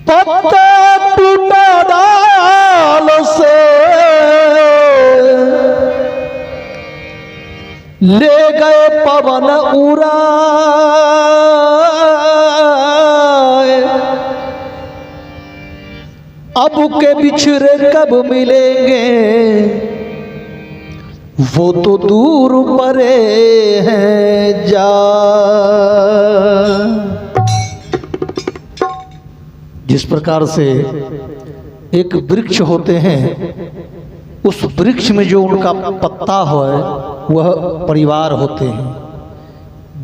पत्ता टूटा डाल से ले गए पवन उड़ाए, अब के बिछड़े कब मिलेंगे वो तो दूर परे हैं जा। जिस प्रकार से एक वृक्ष होते हैं, उस वृक्ष में जो उनका पत्ता हो वह परिवार होते हैं।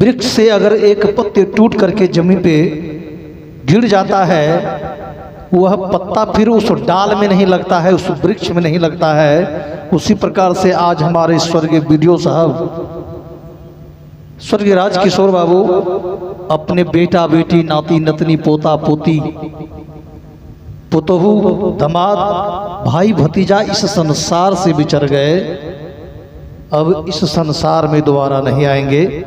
वृक्ष से अगर एक पत्ते टूट करके जमीन पे गिर जाता है, वह पत्ता फिर उस डाल में नहीं लगता है, उस वृक्ष में नहीं लगता है। उसी प्रकार से आज हमारे स्वर्गीय बीडीओ साहब, स्वर्गीय राजकिशोर बाबू अपने बेटा बेटी, नाती नतनी, पोता पोती, पुतहू, दामाद, भाई भतीजा इस संसार से बिछड़ गए। अब इस संसार में दोबारा नहीं आएंगे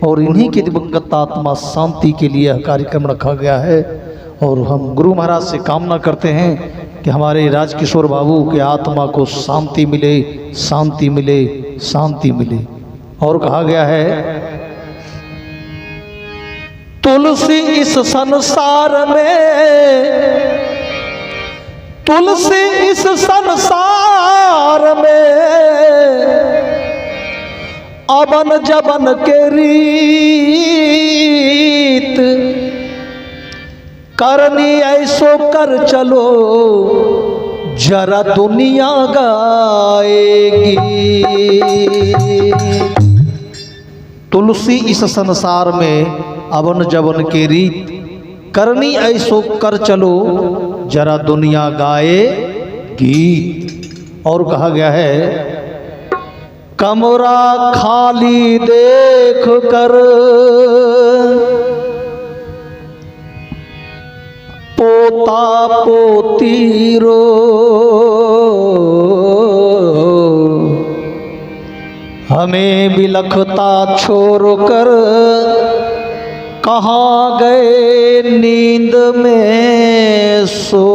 और इन्हीं के दिवंगत आत्मा शांति के लिए कार्यक्रम रखा गया है। और हम गुरु महाराज से कामना करते हैं कि हमारे राजकिशोर बाबू के आत्मा को शांति मिले, शांति मिले, शांति मिले। और कहा गया है, तुलसी इस संसार में, तुलसी इस संसार में अबन जबन के रीत, करनी ऐसो कर चलो जरा दुनिया गाएगी। तुलसी इस संसार में अबन जबन के रीत, करनी ऐसो कर चलो जरा दुनिया गाएगी। और कहा गया है, कमरा खाली देख कर पोता पोती रो, हमें बिलखता छोड़ कर कहाँ गए नींद में सो।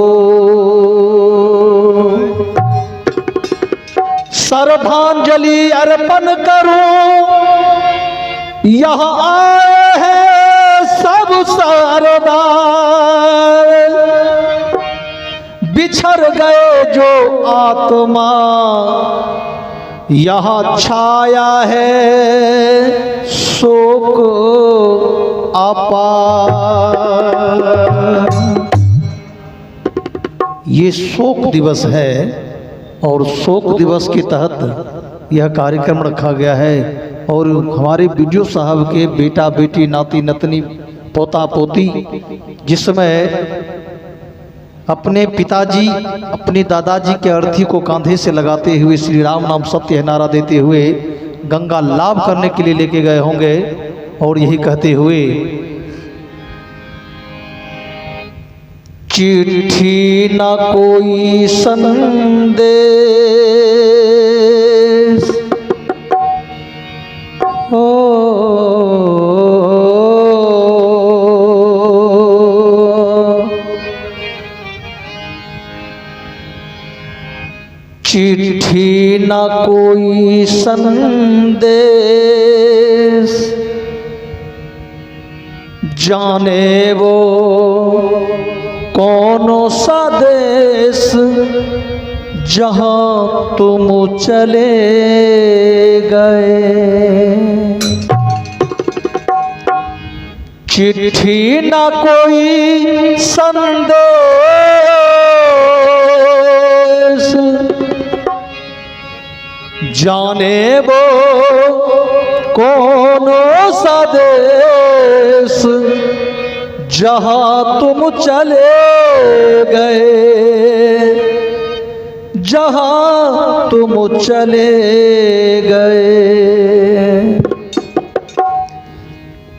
श्रद्धांजलि अर्पण करूं यहाँ आए हैं सब सरदार, बिछड़ गए जो आत्मा यहाँ छाया है शोक अपार। ये शोक दिवस है और शोक दिवस के तहत यह कार्यक्रम रखा गया है। और हमारे बीडीओ साहब के बेटा बेटी, नाती नतनी, पोता पोती जिस समय अपने पिताजी, अपने दादाजी के अर्थी को कांधे से लगाते हुए श्री राम नाम सत्य है नारा देते हुए गंगा लाभ करने के लिए लेके गए होंगे, और यही कहते हुए, चिट्ठी ना कोई संदेश हो, चिट्ठी ना कोई संदेश, जाने वो कौनो सा देश जहां तुम चले गए। चिट्ठी ना कोई संदेश, जाने वो कौनो सा देश जहां तुम चले गए, जहां तुम चले गए।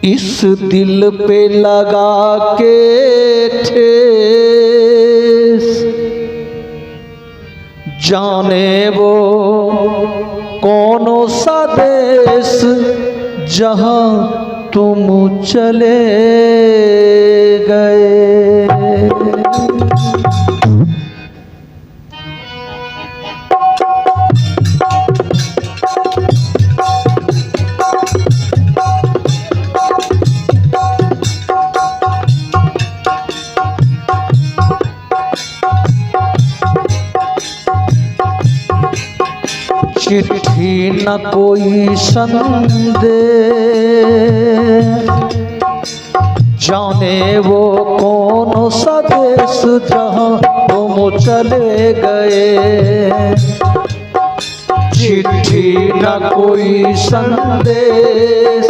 इस दिल पे लगा के ठेस जाने वो कौन सा देश जहां तुम चले गए। चिट्ठी न कोई संदेश, जाने वो कौन सा देश जहां तुम चले गए। चिट्ठी न कोई संदेश,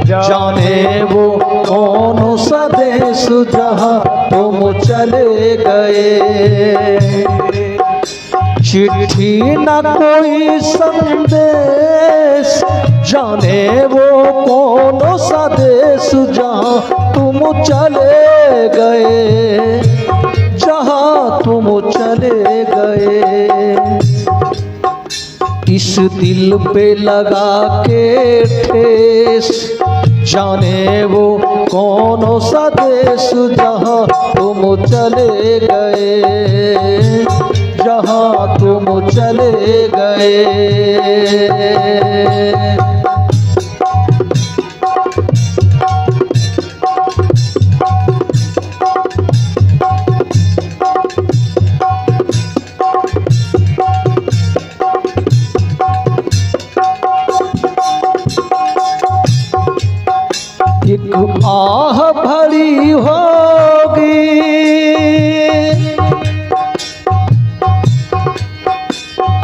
जाने वो कौन सा देश जहां तुम चले गए। चिट्ठी न कोई संदेश, जाने वो कौन सा देश जहां तुम चले गए, जहां तुम चले गए। इस दिल पे लगा के ठेस, जाने वो कौन सा देश जहां तुम चले गए, जहां तुम चले गए। एक आह भरी होगी,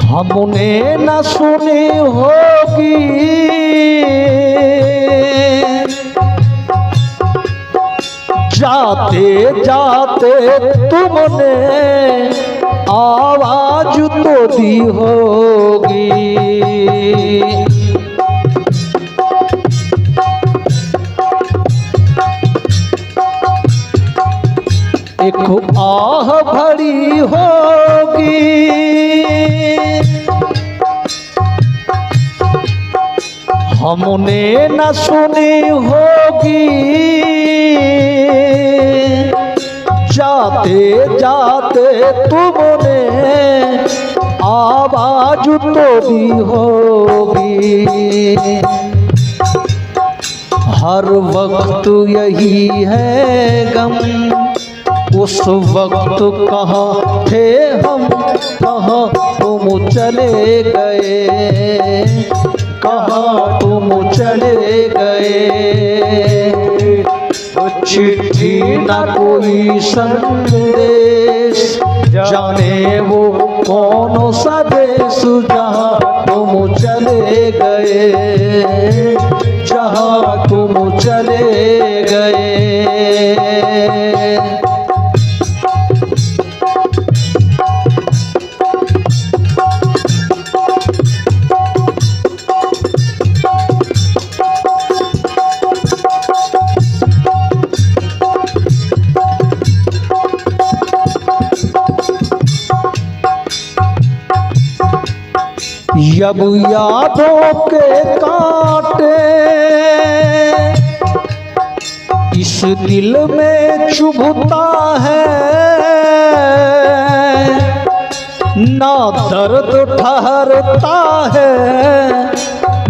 हमने न सुनी होगी। जाते जाते तुमने आवाज तो दी होगी। एक आह भरी होगी, हमने न सुनी होगी। जाते जाते तुमने आवाज तो दी होगी। हर वक्त यही है गम, उस वक्त कहाँ थे हम, कहाँ तुम चले गए, कहाँ तुम चले गए। चिट्ठी न कोई संदेश, जाने वो कौन सा देश जहाँ तुम चले गए, जहाँ तुम चले गए। जब यादों के कांटे इस दिल में चुभता है, ना दर्द ठहरता है,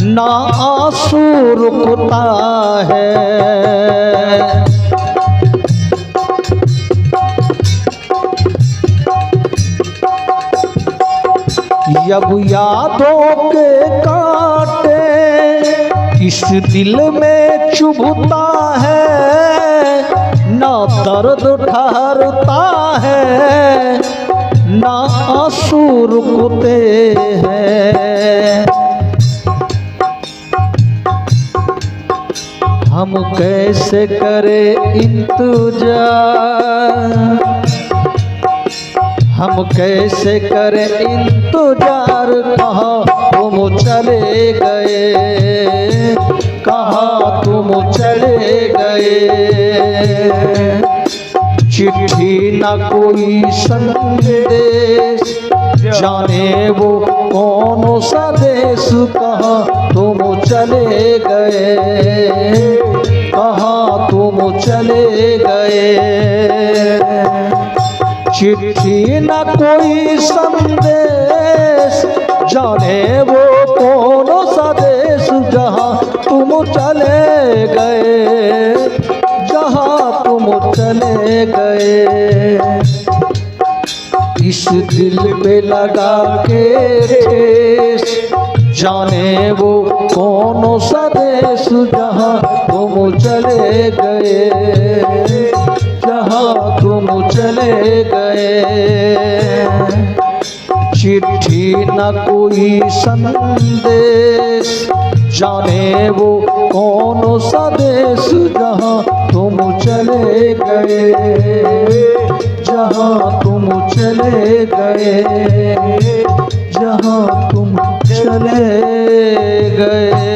ना आंसू रुकता है। जब यादों के कांटे इस दिल में चुभता है, ना दर्द ठहरता है, ना आंसू रुकते हैं। हम कैसे करें इंतजार, हम कैसे करें इंतजार, कहाँ तुम चले गए, कहाँ तुम चले गए। चिट्ठी न कोई संदेश, जाने वो कौन सा देश, कहाँ तुम चले गए, कहाँ तुम चले गए। चिट्ठी न कोई संदेश, जाने वो कौन सा देश, जहाँ तुम चले गए, जहाँ तुम चले गए। इस दिल पे लगा के ठेस, जाने वो कौन सा देश, जहाँ तुम चले गए, जहाँ तुम चले गए। चिट्ठी न कोई संदेश, जाने वो कौन सा देश, जहाँ तुम चले गए, जहाँ तुम चले गए, जहाँ तुम चले गए।